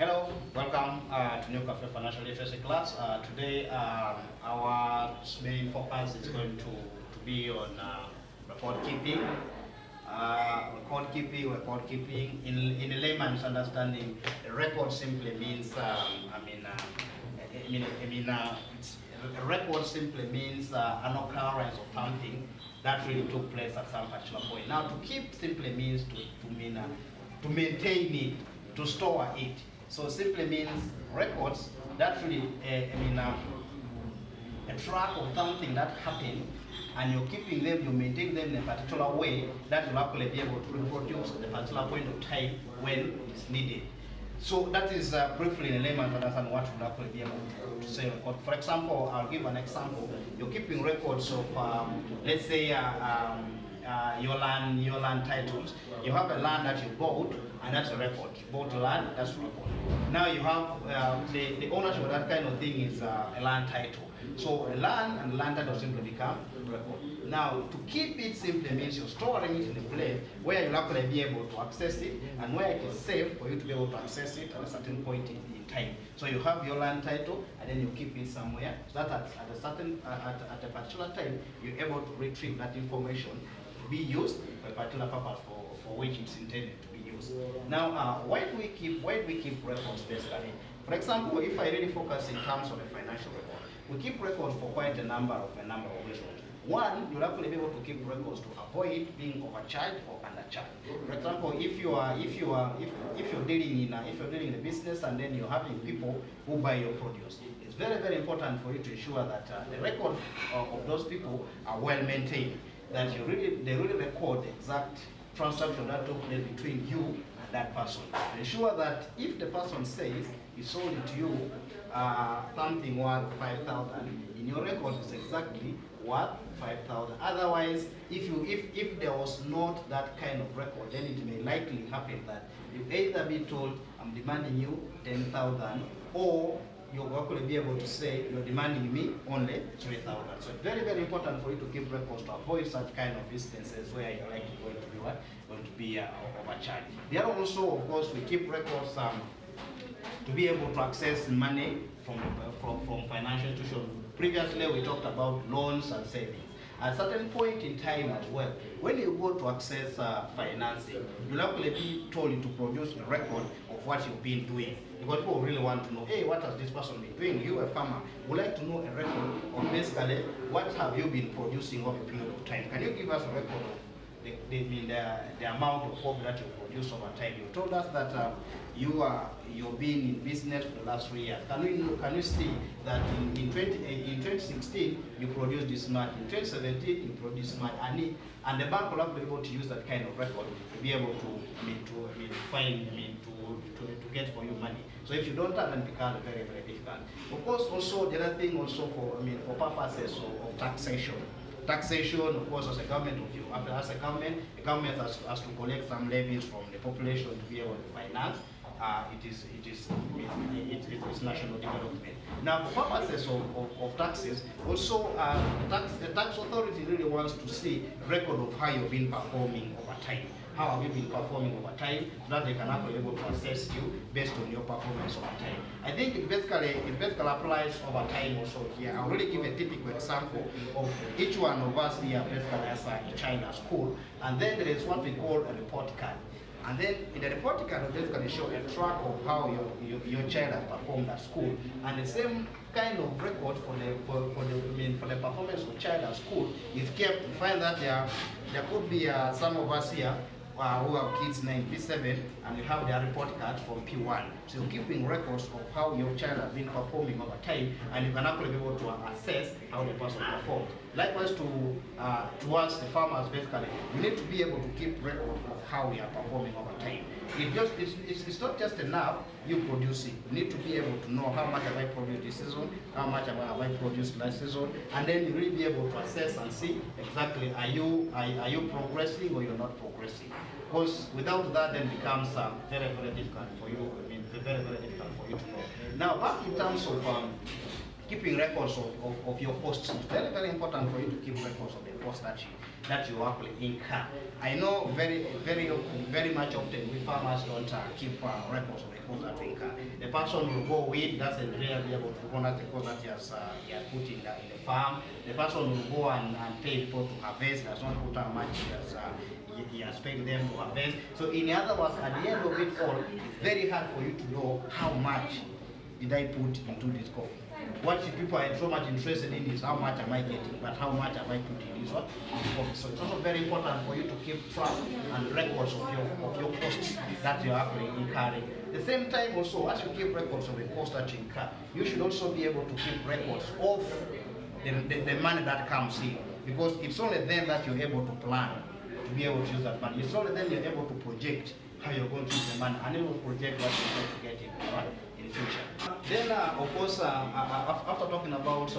Hello, welcome to NUCAFE Financial Literacy class. Today our main focus is going to be on record keeping. Record keeping in a layman's understanding, a record simply means, a record simply means an occurrence of something that really took place at some particular point. Now, to keep simply means to maintain it, to store it. So simply means records that really, a track of something that happened, and you're keeping them, you maintain them in a particular way that will actually be able to reproduce at a particular point of time when it's needed. So that is briefly in a layman's understand what we'll actually be able to say record. For example, I'll give an example. You're keeping records of, let's say, your land titles. You have a land that you bought, and that's a record. You bought land, that's a record. Now you have the ownership of that kind of thing is a land title. So a land and land title simply become a record. Now to keep it simply means you're storing it in a place where you'll actually be able to access it, and where it is safe for you to be able to access it at a certain point in time. So you have your land title, and then you keep it somewhere so that at a particular time you're able to retrieve that information to be used for a particular purpose for which it's intended to be used. Now, why do we keep records basically? For example, if I really focus in terms of a financial record, we keep records for quite a number of reasons. One, you'll actually be able to keep records to avoid being overcharged or undercharged. For example, if you're dealing in a business and then you're having people who buy your produce, it's very, very important for you to ensure that the record of those people are well maintained. That they really record the exact transaction that took place between you and that person. Ensure that if the person says he sold it to you something worth 5,000, in your record is exactly worth 5,000. Otherwise, if there was not that kind of record, then it may likely happen that you either be told, I'm demanding you 10,000, or you'll actually be able to say you're demanding me only 3,000. So it's very, very important for you to keep records to avoid such kind of instances where you're likely going to be overcharged. The other also, of course, we keep records to be able to access money from financial institutions. Previously, we talked about loans and savings. At a certain point in time as well, when you go to access financing, you'll actually be told to produce a record of what you've been doing. Because people really want to know, hey, what has this person been doing? You, a farmer, would like to know a record of basically what have you been producing over a period of time. Can you give us a record of the amount of work that you produce over time? You told us that you've been in business for the last 3 years. Can you see that in 2016 you produced this much, in 2017 you produced this much, and the bank will not be able to use that kind of record to be able to get for you money. So if you don't have, then it becomes very, very difficult. Of course, also the other thing also for purposes of taxation. Taxation, of course, as a government, the government has to collect some levies from the population to be able to finance. It's national development. Now, for purposes of taxes, also the tax authority really wants to see a record of how you've been performing over time. How have you been performing over time, so that they can actually be able to assess you based on your performance over time. I think it basically applies over time also here. I'll really give a typical example of each one of us here basically as a child at school, and then there is what we call a report card. And then in the report card, will basically show a track of how your child has performed at school, and the same kind of record for the performance of child at school is kept. You find that there could be some of us here who have kids in P7, and you have their report card from P1. So you're keeping records of how your child has been performing over time, and you can actually be able to assess how the person performed. Likewise, towards the farmers, basically, you need to be able to keep record of how we are performing over time. It's not just enough you producing. You need to be able to know how much have I produced this season, how much have I produced last season, and then you really be able to assess and see exactly are you progressing or you're not progressing. Because without that, then becomes very, very difficult for you. Very, very difficult for you to know. Now, back in terms of keeping records of your costs. It's very, very important for you to keep records of the costs that you actually incur. I know very much often we farmers don't keep records of the costs that we incur. The person will go with, doesn't really be able to honor the cost that he has put in the farm. The person will go and pay people to harvest, does not put how much he has paid them to harvest. So in other words, at the end of it all, it's very hard for you to know how much did I put into this coffee. What people are so much interested in is how much am I getting, but how much have I put in this coffee. So it's also very important for you to keep track and records of your costs that you're actually incurring. At the same time also, as you keep records of the costs that you incur, you should also be able to keep records of the money that comes in, because it's only then that you're able to plan to be able to use that money. It's only then you're able to project how you're going to use the money and able to project what you're going to get in the future. Then, of course, after talking about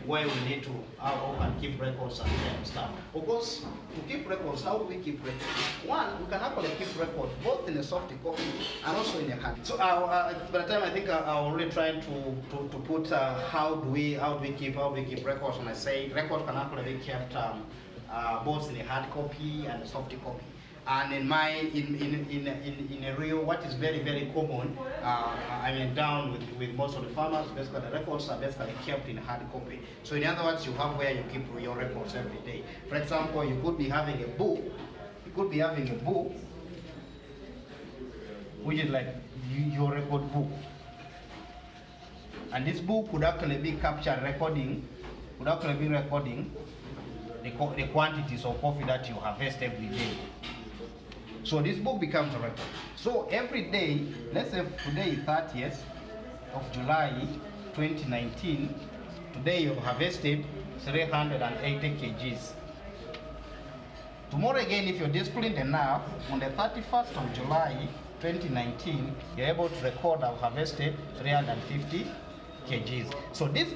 where we need to, how we can keep records and stuff, of course, to keep records, how do we keep records? One, we can actually keep records both in a soft copy and also in a hard. So, by the time I think I'm already trying to put how do we keep records, and I say records can actually be kept both in a hard copy and a soft copy. And in a real, what is very, very common, down with most of the farmers, basically the records are basically kept in hard copy. So in other words, you have where you keep your records every day. For example, you could be having a book. Which is like your record book. And this book could actually be recording the quantities of coffee that you harvest every day. So this book becomes a record. So every day, let's say today is 30th of July 2019, today you've harvested 380 kgs. Tomorrow again, if you're disciplined enough, on the 31st of July 2019, you're able to record I've harvested 350 kgs. So this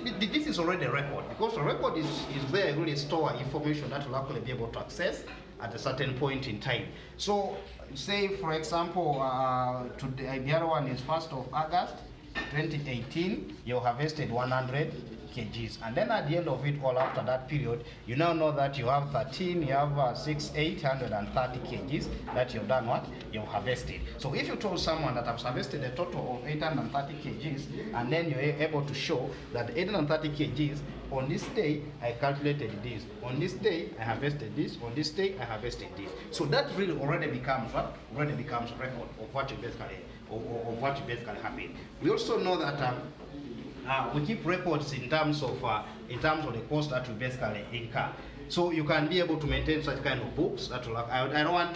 is already a record, because a record is where you really store information that will actually be able to access at a certain point in time. So say for example, today, the other one is 1st of August 2018, you harvested 100 kgs, and then at the end of it all, after that period, you now know that you have 830 kgs that you've done what? You've harvested. So if you told someone that I've harvested a total of 830 kgs, and then you're able to show that 830 kgs, on this day I calculated this, on this day I harvested this, on this day I harvested this. So that really already becomes what? Already becomes a record of what you basically happened. We also know that we keep records in terms of the cost that we basically incur. So you can be able to maintain such kind of books. That will, I don't want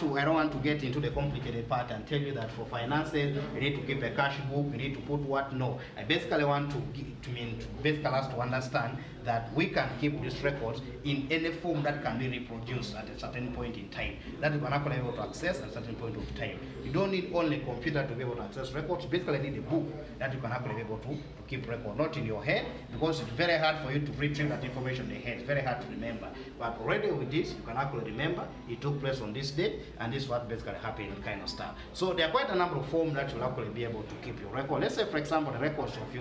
to get into the complicated part and tell you that for finances you need to keep a cash book, you need to put what. No, I basically want to basically us to understand that we can keep these records in any form that can be reproduced at a certain point in time, that you can actually be able to access at a certain point of time. You don't need only a computer to be able to access records. You basically need a book that you can actually be able to keep record, not in your head, because it's very hard for you to retrieve that information in the head. It's very hard to remember. But already with this, you can actually remember it took place on this date, and this is what basically happened, kind of stuff. So there are quite a number of forms that you'll actually be able to keep your record. Let's say, for example, the records of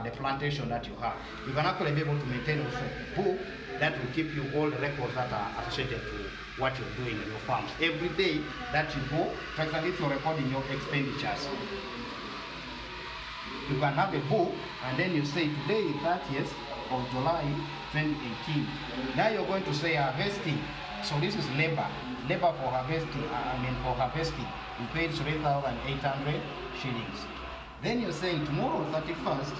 the plantation that you have. You can actually be able to maintain also a book that will keep you all the records that are associated to what you're doing in your farms. Every day that you go, for example, if you're recording your expenditures, you can have a book, and then you say today is 30th of July 2018. Now you're going to say harvesting. So this is labor for harvesting. For harvesting, you paid 3,800 shillings. Then you're saying tomorrow, 31st,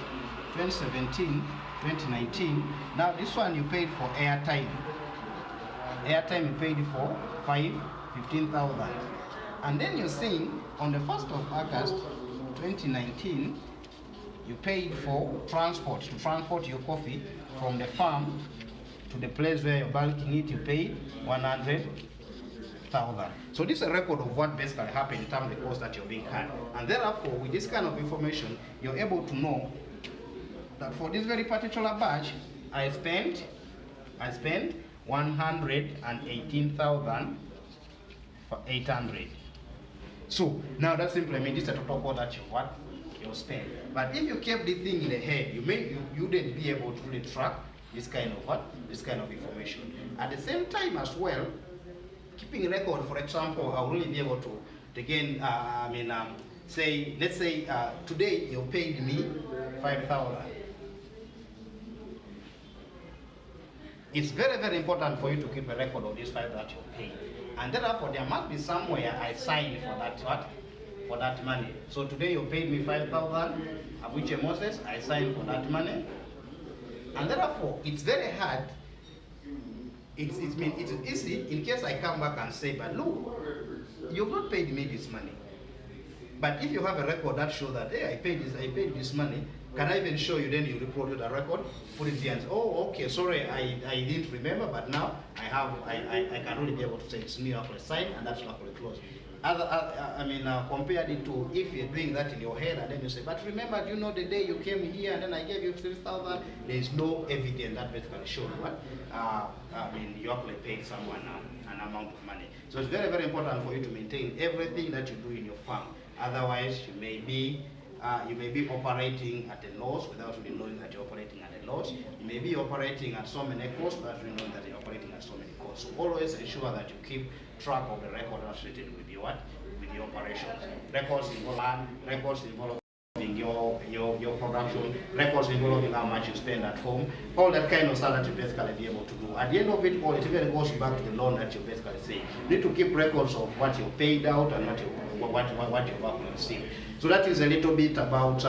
2017, 2019. Now this one you paid for airtime. Airtime you paid for 15,000. And then you're saying on the 1st of August, 2019, you paid for transport, to transport your coffee from the farm to the place where you're bulking it, you paid 100,000. So this is a record of what basically happened in terms of the cost that you're being had. And therefore, with this kind of information, you're able to know that for this very particular batch, I spent 118,800. So now that simply means this is a total cost that you your spend. But if you kept the thing in the head, you wouldn't be able to really track this kind of this kind of information. At the same time as well, keeping a record, for example, I'll really be able to again, say, let's say today you paid me 5,000. It's very, very important for you to keep a record of this 5,000 that you paid. And therefore, there must be somewhere I signed for that for that money. So today you paid me 5,000, Abuche Moses, I signed for that money. And therefore, it's very hard. It's easy in case I come back and say, but look, you've not paid me this money. But if you have a record that shows that, hey, I paid this money, can I even show you? Then you report the record, put it here and say, oh, okay, sorry, I didn't remember, but now I can really be able to say it's me after a sign, and that's not really close. Compared it to if you're doing that in your head, and then you say, but remember, you know the day you came here, and then I gave you 6,000, there's no evidence that basically shows what? You actually paid someone an amount of money. So it's very, very important for you to maintain everything that you do in your farm. Otherwise, you may be operating at a loss without really knowing that you're operating at a loss. You may be operating at so many costs without really knowing that you're operating at so many costs. So always ensure that you keep track of the record associated with your operations. Records involve land, records involving your production, records involving how much you spend at home, all that kind of stuff that you basically be able to do. At the end of it all, it even goes back to the loan that you basically say. You need to keep records of what you paid out and what you've actually received. So that is a little bit about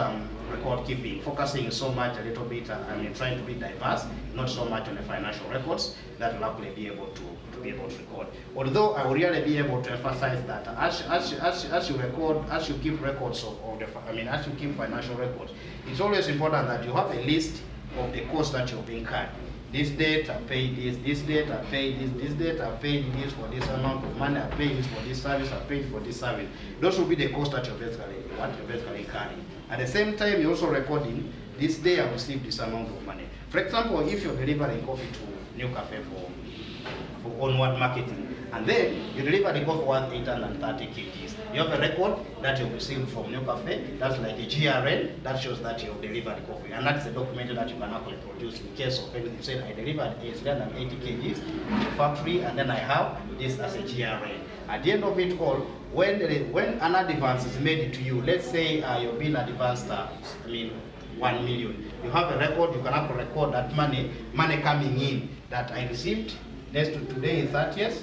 record keeping, focusing so much a little bit, trying to be diverse, not so much on the financial records that will actually be able to record. Although I will really be able to emphasize that as you keep records as you keep financial records, it's always important that you have a list of the costs that you've incurred. This date I paid this date I paid this date I paid this for this amount of money, I paid this for this service, I paid for this service. Those will be the costs that you're basically incurring. At the same time, you're also recording, this day I received this amount of money. For example, if you're delivering coffee to NUCAFE for onward marketing, and then you deliver the coffee worth 830 kgs. You have a record that you received from NUCAFE, that's like a GRN, that shows that you delivered the coffee, and that's a document that you can actually produce in case of anything. You said I delivered 880 kgs to the factory, and then I have this as a GRN. At the end of it all, when an advance is made to you, let's say your bill advanced 1 million, you have a record, you can actually record that money coming in that I received. Next to today is 30th,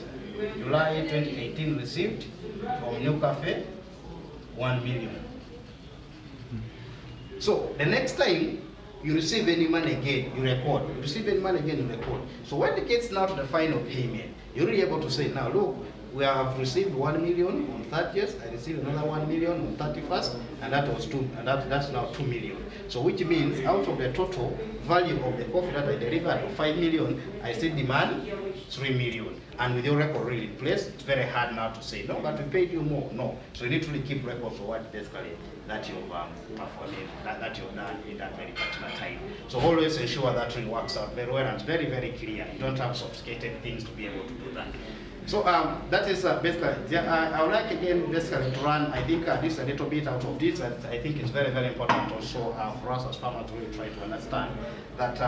July 2018, received from NUCAFE 1 million. So the next time you receive any money again, you record. You receive any money again, you record. So when it gets now to the final payment, you're really able to say, now look, we have received 1 million on 30th, I received another 1 million on 31st, and that was that's now 2 million. So which means out of the total value of the coffee that I delivered of 5 million, I still demand 3 million. And with your record really in place, it's very hard now to say, no, but we paid you more. No. So you need to really keep records of what basically that you've performed, that you've done in that very particular time. So always ensure that really works out very well and it's very, very clear. You don't have sophisticated things to be able to do that. So that is basically, I would like again basically to run, I think this a little bit out of this, but I think it's very, very important also for us as farmers to really try to understand that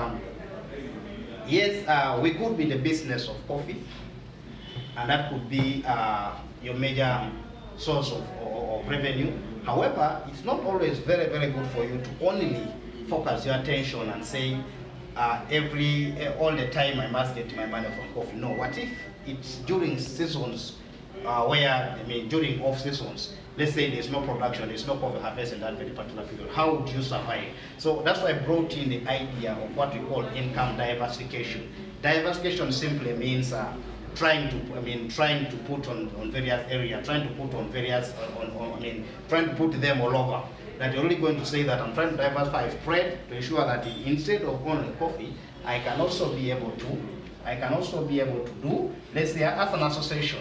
yes, we could be the business of coffee, and that could be your major source of revenue. However, it's not always very, very good for you to only focus your attention and say all the time I must get my money from coffee. No, what if it's during seasons during off seasons, let's say there's no production, there's no coffee harvest in that very particular period, how would you survive? So that's why I brought in the idea of what we call income diversification. Diversification simply means trying to put on various areas, trying to put them all over. That you're only going to say that I'm trying to diversify spread to ensure that instead of only coffee, I can also be able to do, let's say as an association,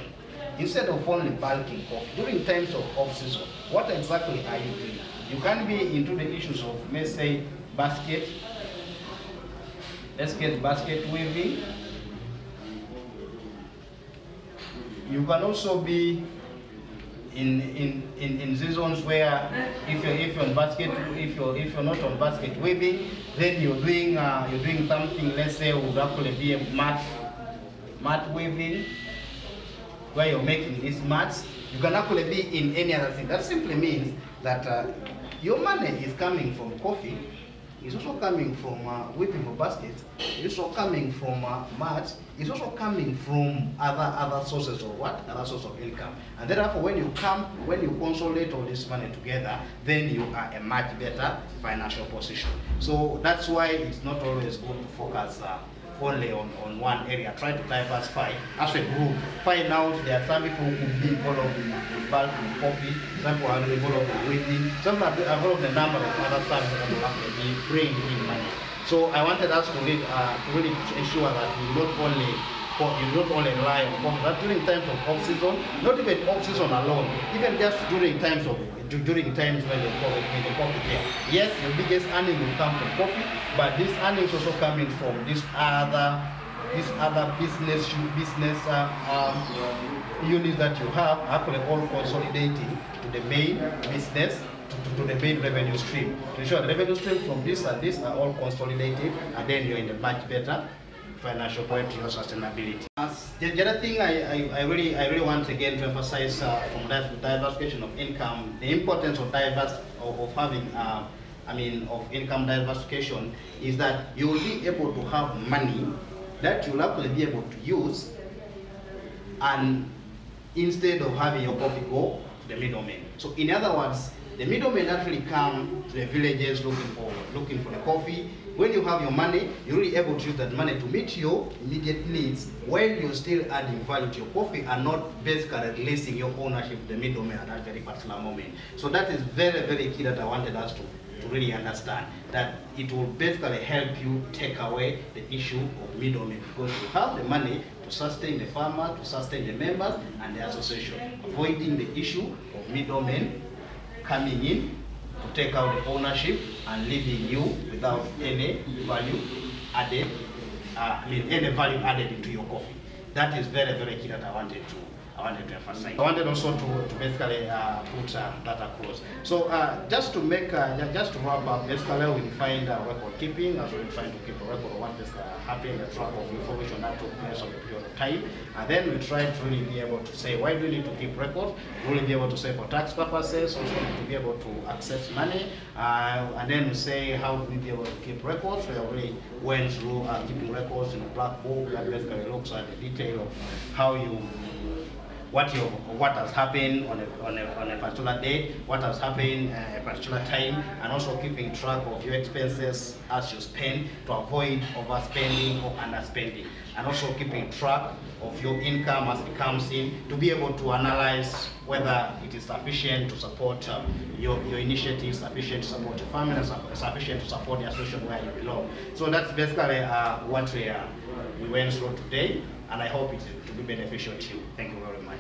instead of only bulking coffee, during times of off-season, what exactly are you doing? You can be into the issues of, let's say, basket weaving. You can also be in seasons where if you're on basket, if you're not on basket weaving, then you're doing something. Let's say would actually be a mat weaving, where you're making these mats. You can actually be in any other thing. That simply means that your money is coming from coffee. It's also coming from weaving of baskets. It's also coming from mats. It's also coming from other sources of what? Other sources of income. And therefore, when you consolidate all this money together, then you are a much better financial position. So that's why it's not always good to focus only on one area. Try to diversify as a group. Find out there are some people who be involved in bulk in coffee, some people are involved in weaving, some are involved in a number of other services that will actually bring in money. So I wanted us to really ensure that you not only rely on coffee, but during times of off-season, not even off-season alone, even just during times when the coffee there. Yes, your biggest earning will come from coffee, but this earning is also coming from this other business units that you have, actually all consolidating to the main business, to the main revenue stream. To ensure the revenue stream from this and this are all consolidated, and then you're in a much better financial point to your sustainability. The other thing I really want again to emphasize from that diversification of income, the importance of having of income diversification is that you will be able to have money that you'll actually be able to use, and instead of having your coffee go to the middleman. So in other words, the middlemen actually come to the villages looking for the coffee. When you have your money, you're really able to use that money to meet your immediate needs while you're still adding value to your coffee and not basically releasing your ownership to the middleman at that very particular moment. So that is very, very key that I wanted us to really understand, that it will basically help you take away the issue of middlemen, because you have the money to sustain the farmer, to sustain the members and the association, avoiding the issue of middlemen coming in to take out the ownership and leaving you without any value added, any value added into your coffee. That is very, very key that I wanted to emphasize. I wanted also to basically put that across. So just to wrap up, basically we defined record keeping, as we're trying to keep a record of what is happening, the track of information that took place over a period of time. And then we try to really be able to say, why do we need to keep records? We really be able to say for tax purposes, also to be able to access money. And then we say, how do we be able to keep records? We already went through keeping records in a black book that basically looks at the detail of how what has happened on a particular date, what has happened at a particular time, and also keeping track of your expenses as you spend to avoid overspending or underspending, and also keeping track of your income as it comes in to be able to analyze whether it is sufficient to support your initiatives, sufficient to support your family, sufficient to support the association where you belong. So that's basically what we went through today, and I hope it will be beneficial to you. Thank you very much.